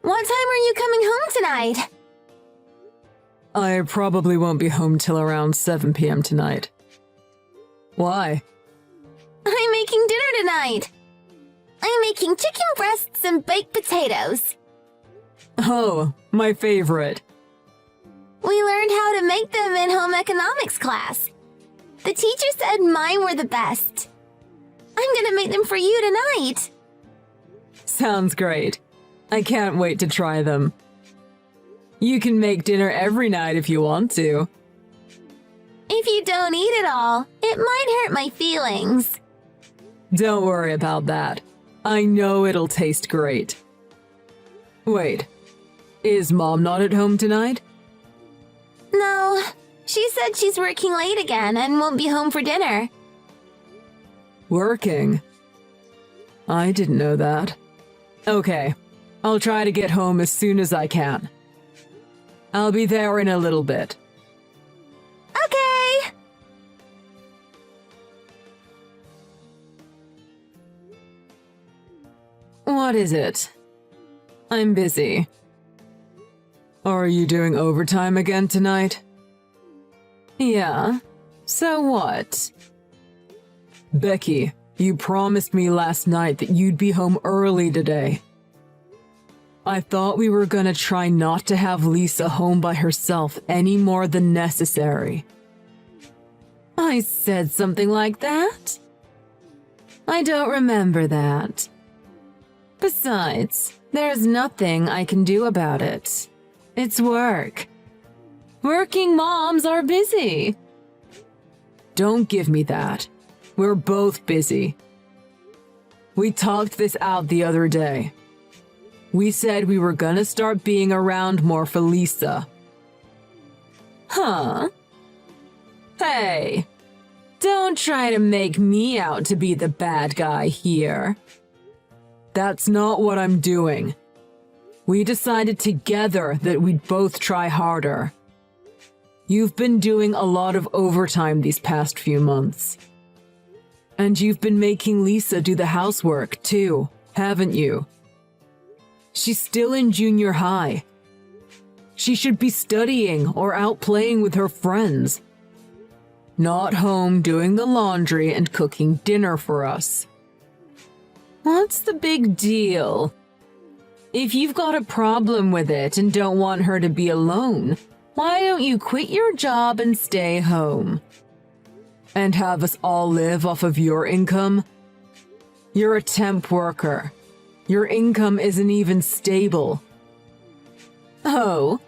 What time are you coming home tonight? I probably won't be home till around 7 p.m. tonight. Why? I'm making dinner tonight. I'm making chicken breasts and baked potatoes. Oh, my favorite. We learned how to make them in home economics class. The teacher said mine were the best. I'm gonna make them for you tonight. Sounds great. I can't wait to try them. You can make dinner every night if you want to. If you don't eat it all, it might hurt my feelings. Don't worry about that. I know it'll taste great. Wait, is Mom not at home tonight? No, she said she's working late again and won't be home for dinner. Working? I didn't know that. Okay, I'll try to get home as soon as I can. I'll be there in a little bit. Okay. What is it? I'm busy. Are you doing overtime again tonight? Yeah, so what? Becky, you promised me last night that you'd be home early today. I thought we were gonna try not to have Lisa home by herself any more than necessary. I said something like that? I don't remember that. Besides, there's nothing I can do about it. It's work. Working moms are busy. Don't give me that. We're both busy. We talked this out the other day. We said we were gonna start being around more for Lisa. Huh? Hey, don't try to make me out to be the bad guy here. That's not what I'm doing. We decided together that we'd both try harder. You've been doing a lot of overtime these past few months. And you've been making Lisa do the housework too, haven't you? She's still in junior high. She should be studying or out playing with her friends. Not home doing the laundry and cooking dinner for us. What's the big deal? If you've got a problem with it and don't want her to be alone, why don't you quit your job and stay home? And have us all live off of your income? You're a temp worker. Your income isn't even stable. Oh,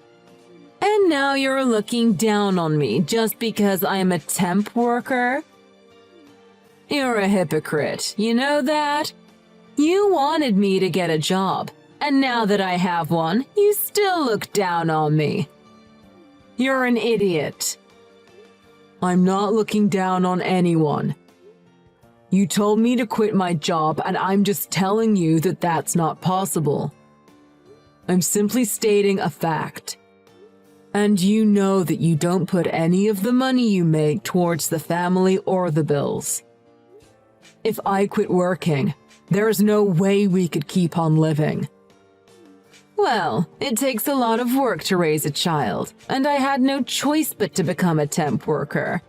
and now you're looking down on me just because I'm a temp worker? You're a hypocrite, you know that? You wanted me to get a job, and now that I have one, you still look down on me. You're an idiot. I'm not looking down on anyone. You told me to quit my job, and I'm just telling you that that's not possible. I'm simply stating a fact. And you know that you don't put any of the money you make towards the family or the bills. If I quit working, there's no way we could keep on living. Well, it takes a lot of work to raise a child, and I had no choice but to become a temp worker.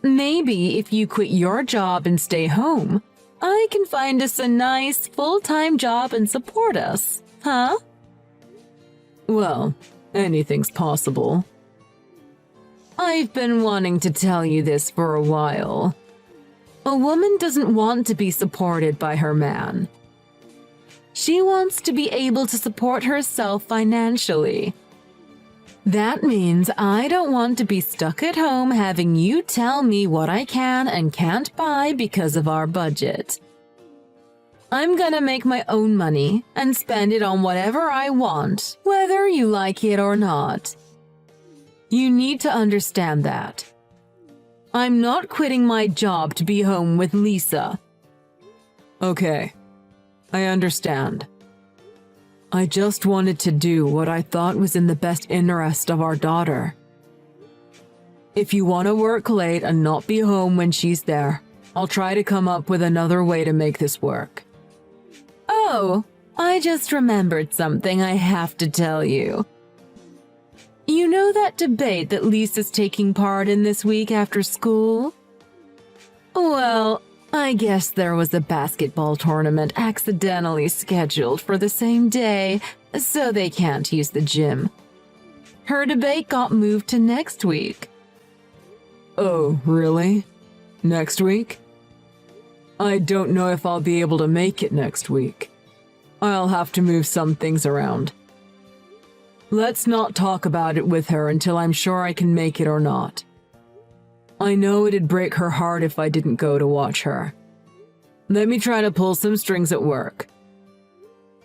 Maybe if you quit your job and stay home, I can find us a nice full-time job and support us, huh? Well, anything's possible. I've been wanting to tell you this for a while. A woman doesn't want to be supported by her man. She wants to be able to support herself financially. That means I don't want to be stuck at home having you tell me what I can and can't buy because of our budget. I'm gonna make my own money and spend it on whatever I want, whether you like it or not. You need to understand that. I'm not quitting my job to be home with Lisa. Okay, I understand. I just wanted to do what I thought was in the best interest of our daughter. If you want to work late and not be home when she's there, I'll try to come up with another way to make this work. Oh, I just remembered something I have to tell you. You know that debate that Lisa's taking part in this week after school? Well, I guess there was a basketball tournament accidentally scheduled for the same day, so they can't use the gym. Her debate got moved to next week. Oh, really? Next week? I don't know if I'll be able to make it next week. I'll have to move some things around. Let's not talk about it with her until I'm sure I can make it or not. I know it'd break her heart if I didn't go to watch her. Let me try to pull some strings at work.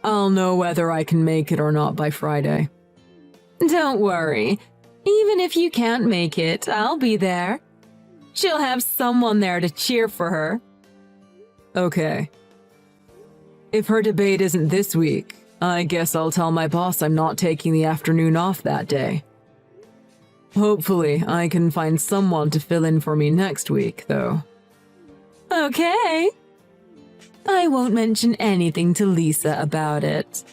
I'll know whether I can make it or not by Friday. Don't worry. Even if you can't make it, I'll be there. She'll have someone there to cheer for her. Okay. If her debate isn't this week, I guess I'll tell my boss I'm not taking the afternoon off that day. Hopefully, I can find someone to fill in for me next week, though. Okay. I won't mention anything to Lisa about it.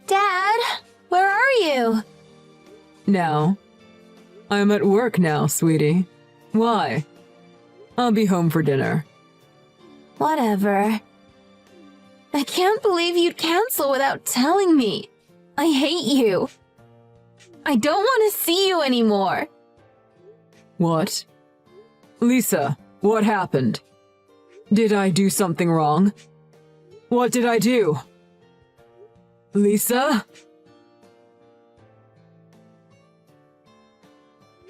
Dad, where are you? Now? I'm at work now, sweetie. Why? I'll be home for dinner. Whatever. I can't believe you'd cancel without telling me. I hate you. I don't want to see you anymore. What? Lisa, what happened? Did I do something wrong? What did I do? Lisa?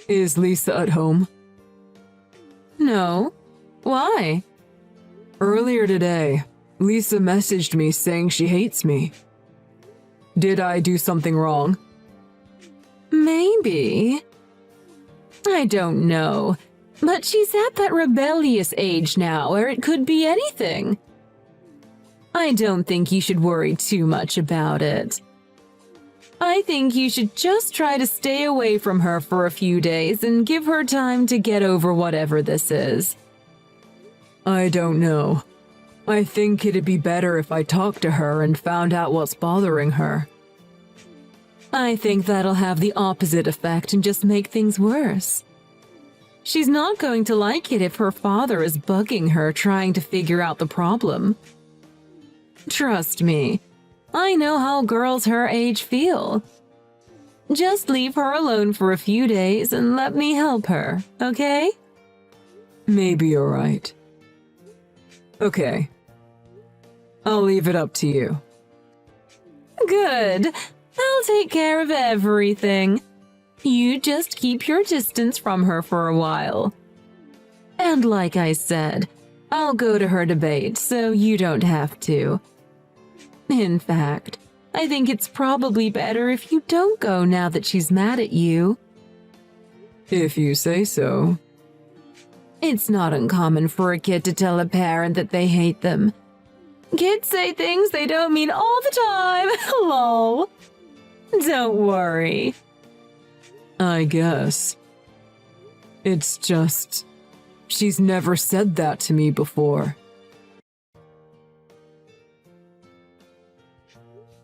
Is Lisa at home? No. Why? Earlier today, Lisa messaged me saying she hates me. Did I do something wrong? Maybe. I don't know. But she's at that rebellious age now where it could be anything. I don't think you should worry too much about it. I think you should just try to stay away from her for a few days and give her time to get over whatever this is. I don't know. I think it'd be better if I talked to her and found out what's bothering her. I think that'll have the opposite effect and just make things worse. She's not going to like it if her father is bugging her trying to figure out the problem. Trust me, I know how girls her age feel. Just leave her alone for a few days and let me help her, okay? Maybe you're right. Okay. I'll leave it up to you. Good. I'll take care of everything. You just keep your distance from her for a while. And like I said, I'll go to her debate so you don't have to. In fact, I think it's probably better if you don't go now that she's mad at you. If you say so. It's not uncommon for a kid to tell a parent that they hate them. Kids say things they don't mean all the time. Lol. Don't worry. I guess. It's just, she's never said that to me before.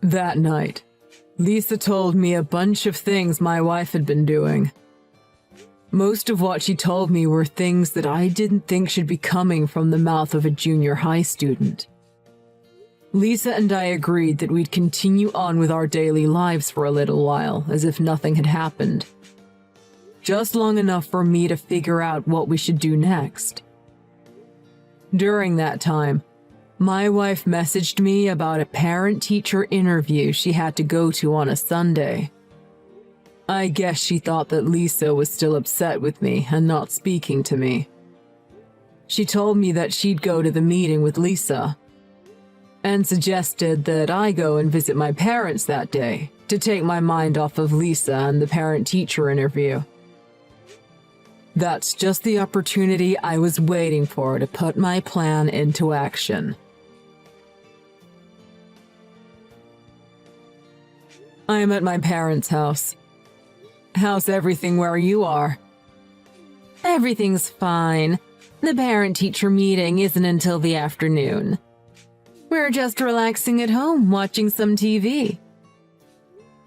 That night, Lisa told me a bunch of things my wife had been doing. Most of what she told me were things that I didn't think should be coming from the mouth of a junior high student. Lisa and I agreed that we'd continue on with our daily lives for a little while, as if nothing had happened. Just long enough for me to figure out what we should do next. During that time, my wife messaged me about a parent-teacher interview she had to go to on a Sunday. I guess she thought that Lisa was still upset with me and not speaking to me. She told me that she'd go to the meeting with Lisa, and suggested that I go and visit my parents that day to take my mind off of Lisa and the parent-teacher interview. That's just the opportunity I was waiting for to put my plan into action. I am at my parents' house. How's everything where you are? Everything's fine. The parent-teacher meeting isn't until the afternoon. We're just relaxing at home, watching some TV.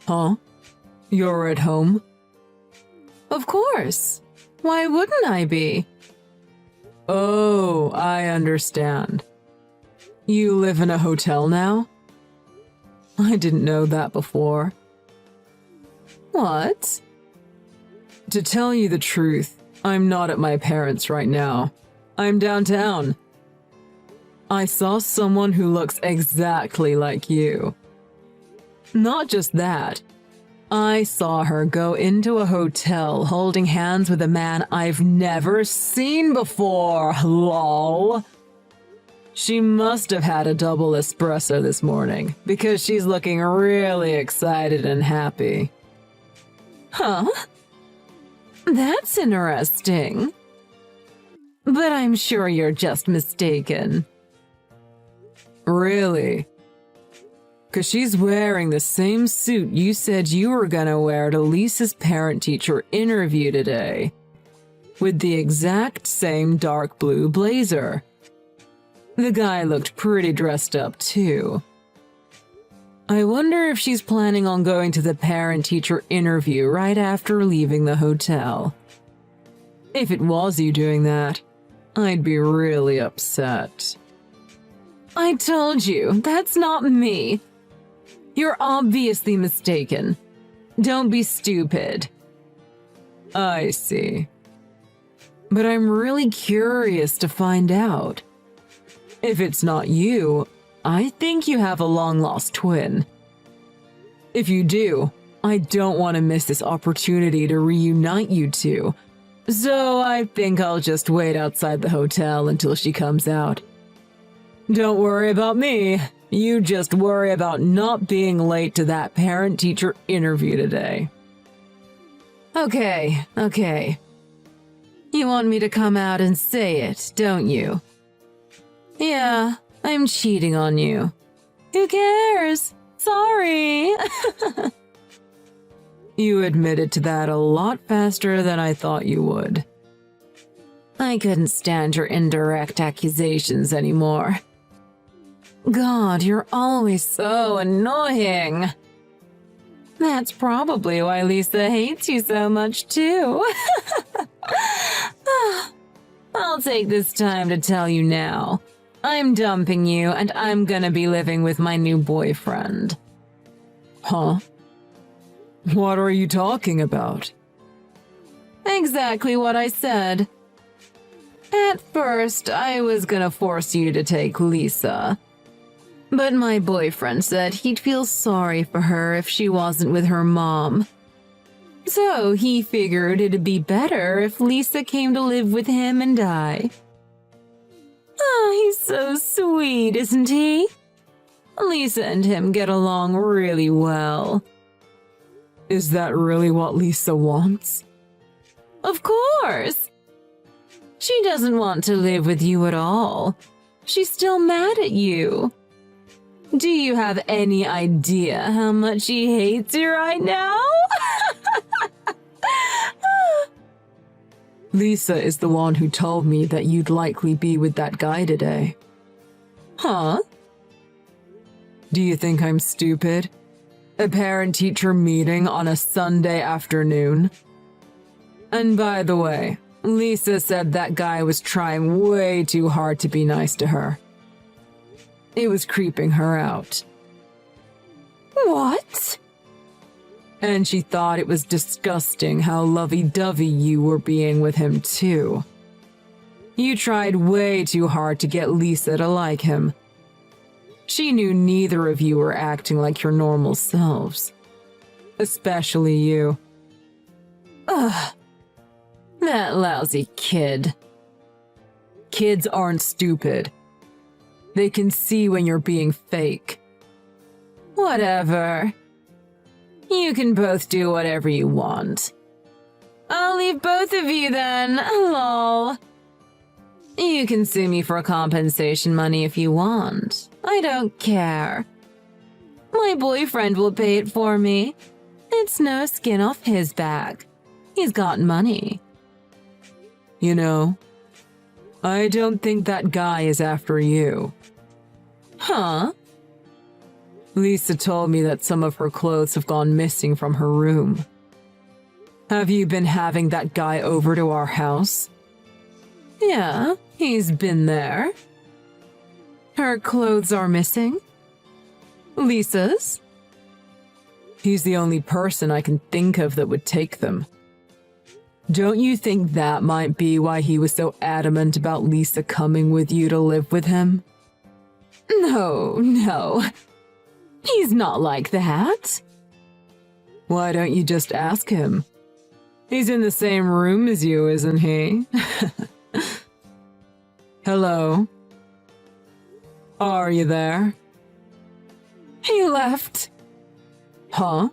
Huh? You're at home? Of course. Why wouldn't I be? Oh, I understand. You live in a hotel now? I didn't know that before. What? To tell you the truth, I'm not at my parents' right now. I'm downtown. I saw someone who looks exactly like you. Not just that. I saw her go into a hotel holding hands with a man I've never seen before, lol. She must have had a double espresso this morning, because she's looking really excited and happy. Huh? That's interesting. But I'm sure you're just mistaken. Really? 'Cause she's wearing the same suit you said you were gonna wear to Lisa's parent-teacher interview today, with the exact same dark blue blazer. The guy looked pretty dressed up too. I wonder if she's planning on going to the parent-teacher interview right after leaving the hotel. If it was you doing that, I'd be really upset. I told you, that's not me. You're obviously mistaken. Don't be stupid. I see. But I'm really curious to find out. If it's not you, I think you have a long-lost twin. If you do, I don't want to miss this opportunity to reunite you two, so I think I'll just wait outside the hotel until she comes out. Don't worry about me. You just worry about not being late to that parent-teacher interview today. Okay. You want me to come out and say it, don't you? Yeah, I'm cheating on you. Who cares? Sorry. You admitted to that a lot faster than I thought you would. I couldn't stand your indirect accusations anymore. God, you're always so annoying. That's probably why Lisa hates you so much, too. I'll take this time to tell you now. I'm dumping you, and I'm gonna be living with my new boyfriend. Huh? What are you talking about? Exactly what I said. At first, I was gonna force you to take Lisa. But my boyfriend said he'd feel sorry for her if she wasn't with her mom. So he figured it'd be better if Lisa came to live with him and I. Oh, he's so sweet, isn't he? Lisa and him get along really well. Is that really what Lisa wants? Of course! She doesn't want to live with you at all. She's still mad at you. Do you have any idea how much she hates you right now? Lisa is the one who told me that you'd likely be with that guy today. Huh? Do you think I'm stupid? A parent-teacher meeting on a Sunday afternoon? And by the way, Lisa said that guy was trying way too hard to be nice to her. It was creeping her out. What? And she thought it was disgusting how lovey-dovey you were being with him, too. You tried way too hard to get Lisa to like him. She knew neither of you were acting like your normal selves. Especially you. Ugh. That lousy kid. Kids aren't stupid. They can see when you're being fake. Whatever. You can both do whatever you want. I'll leave both of you then, lol. You can sue me for compensation money if you want. I don't care. My boyfriend will pay it for me. It's no skin off his back. He's got money. You know, I don't think that guy is after you. Huh? Lisa told me that some of her clothes have gone missing from her room. Have you been having that guy over to our house? Yeah, he's been there. Her clothes are missing? Lisa's? He's the only person I can think of that would take them. Don't you think that might be why he was so adamant about Lisa coming with you to live with him? No. He's not like that. Why don't you just ask him? He's in the same room as you, isn't he? Hello? Are you there? He left. Huh?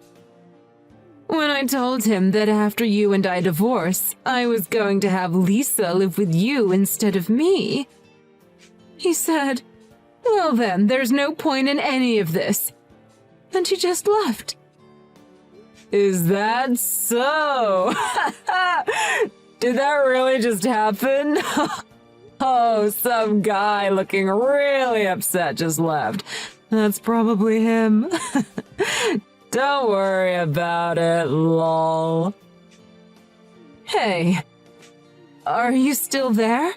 When I told him that after you and I divorce, I was going to have Lisa live with you instead of me, he said, "Well then, there's no point in any of this." And he just left. Is that so? Did that really just happen? Oh, some guy looking really upset just left. That's probably him. Don't worry about it, lol. Hey, are you still there?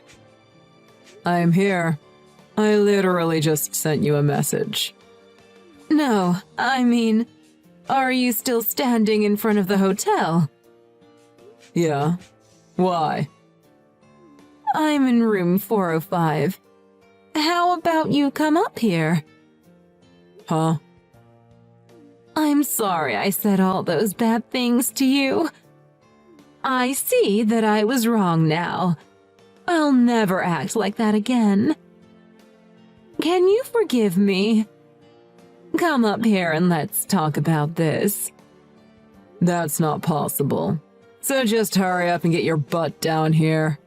I'm here. I literally just sent you a message. No, I mean, are you still standing in front of the hotel? Yeah. Why? I'm in room 405. How about you come up here? Huh? I'm sorry I said all those bad things to you. I see that I was wrong now. I'll never act like that again. Can you forgive me? Come up here and let's talk about this. That's not possible. So just hurry up and get your butt down here.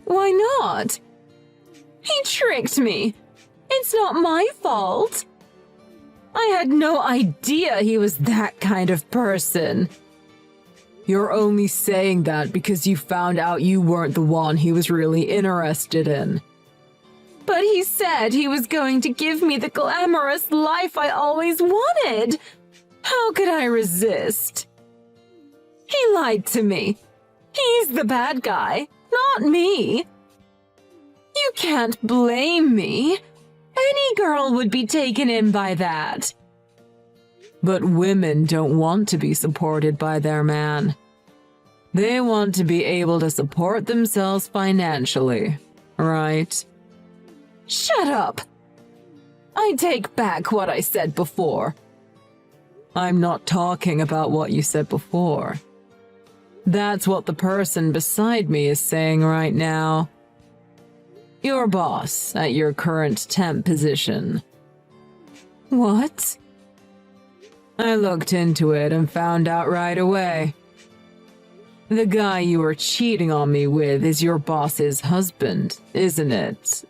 Why not? He tricked me. It's not my fault. I had no idea he was that kind of person. You're only saying that because you found out you weren't the one he was really interested in. But he said he was going to give me the glamorous life I always wanted. How could I resist? He lied to me. He's the bad guy, not me. You can't blame me. Any girl would be taken in by that. But women don't want to be supported by their man. They want to be able to support themselves financially, right? Shut up! I take back what I said before. I'm not talking about what you said before. That's what the person beside me is saying right now. Your boss at your current temp position. What? I looked into it and found out right away. The guy you were cheating on me with is your boss's husband, isn't it?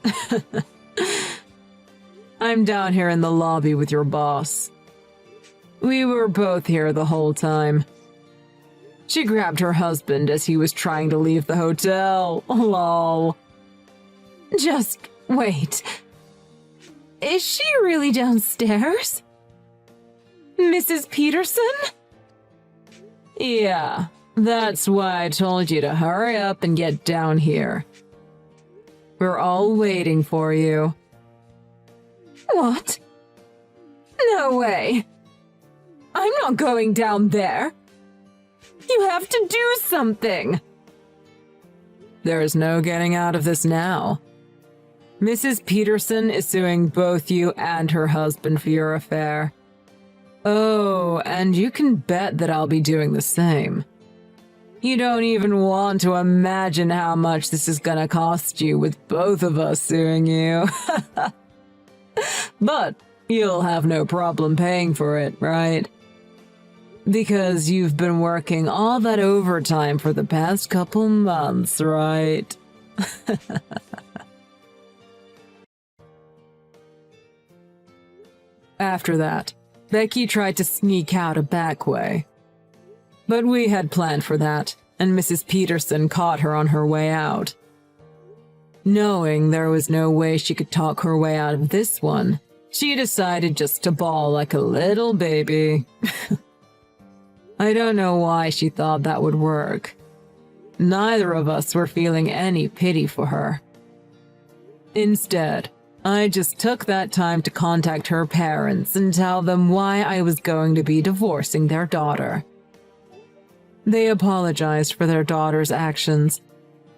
I'm down here in the lobby with your boss. We were both here the whole time. She grabbed her husband as he was trying to leave the hotel. Lol. Just wait. Is she really downstairs? Mrs. Peterson? Yeah, that's why I told you to hurry up and get down here. We're all waiting for you. What? No way. I'm not going down there. You have to do something. There is no getting out of this now. Mrs. Peterson is suing both you and her husband for your affair. Oh, and you can bet that I'll be doing the same. You don't even want to imagine how much this is gonna cost you with both of us suing you. But you'll have no problem paying for it, right? Because you've been working all that overtime for the past couple months, right? After that, Becky tried to sneak out a back way. But we had planned for that, and Mrs. Peterson caught her on her way out. Knowing there was no way she could talk her way out of this one, she decided just to bawl like a little baby. I don't know why she thought that would work. Neither of us were feeling any pity for her. Instead, I just took that time to contact her parents and tell them why I was going to be divorcing their daughter. They apologized for their daughter's actions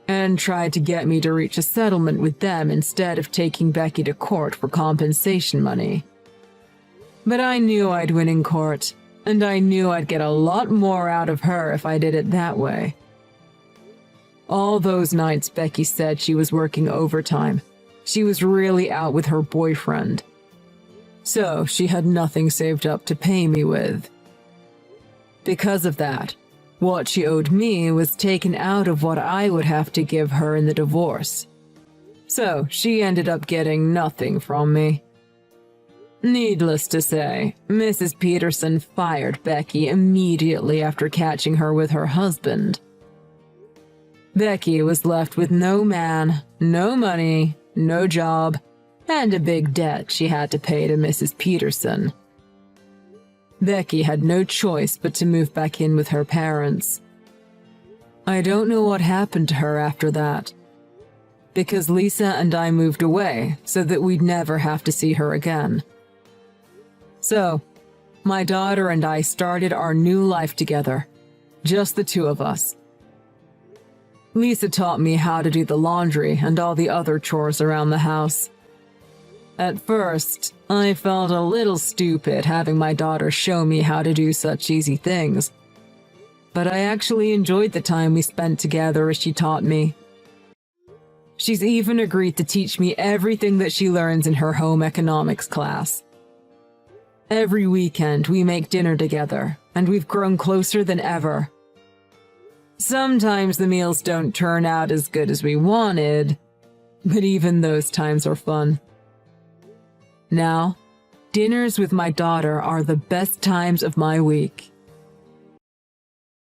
and tried to get me to reach a settlement with them instead of taking Becky to court for compensation money. But I knew I'd win in court, and I knew I'd get a lot more out of her if I did it that way. All those nights Becky said she was working overtime. She was really out with her boyfriend. So she had nothing saved up to pay me with. Because of that, what she owed me was taken out of what I would have to give her in the divorce. So she ended up getting nothing from me. Needless to say, Mrs. Peterson fired Becky immediately after catching her with her husband. Becky was left with no man, no money, no job, and a big debt she had to pay to Mrs. Peterson. Becky had no choice but to move back in with her parents. I don't know what happened to her after that, because Lisa and I moved away so that we'd never have to see her again. So, my daughter and I started our new life together, just the two of us. Lisa taught me how to do the laundry and all the other chores around the house. At first, I felt a little stupid having my daughter show me how to do such easy things. But I actually enjoyed the time we spent together as she taught me. She's even agreed to teach me everything that she learns in her home economics class. Every weekend we make dinner together, and we've grown closer than ever. Sometimes the meals don't turn out as good as we wanted, but even those times are fun. Now, dinners with my daughter are the best times of my week.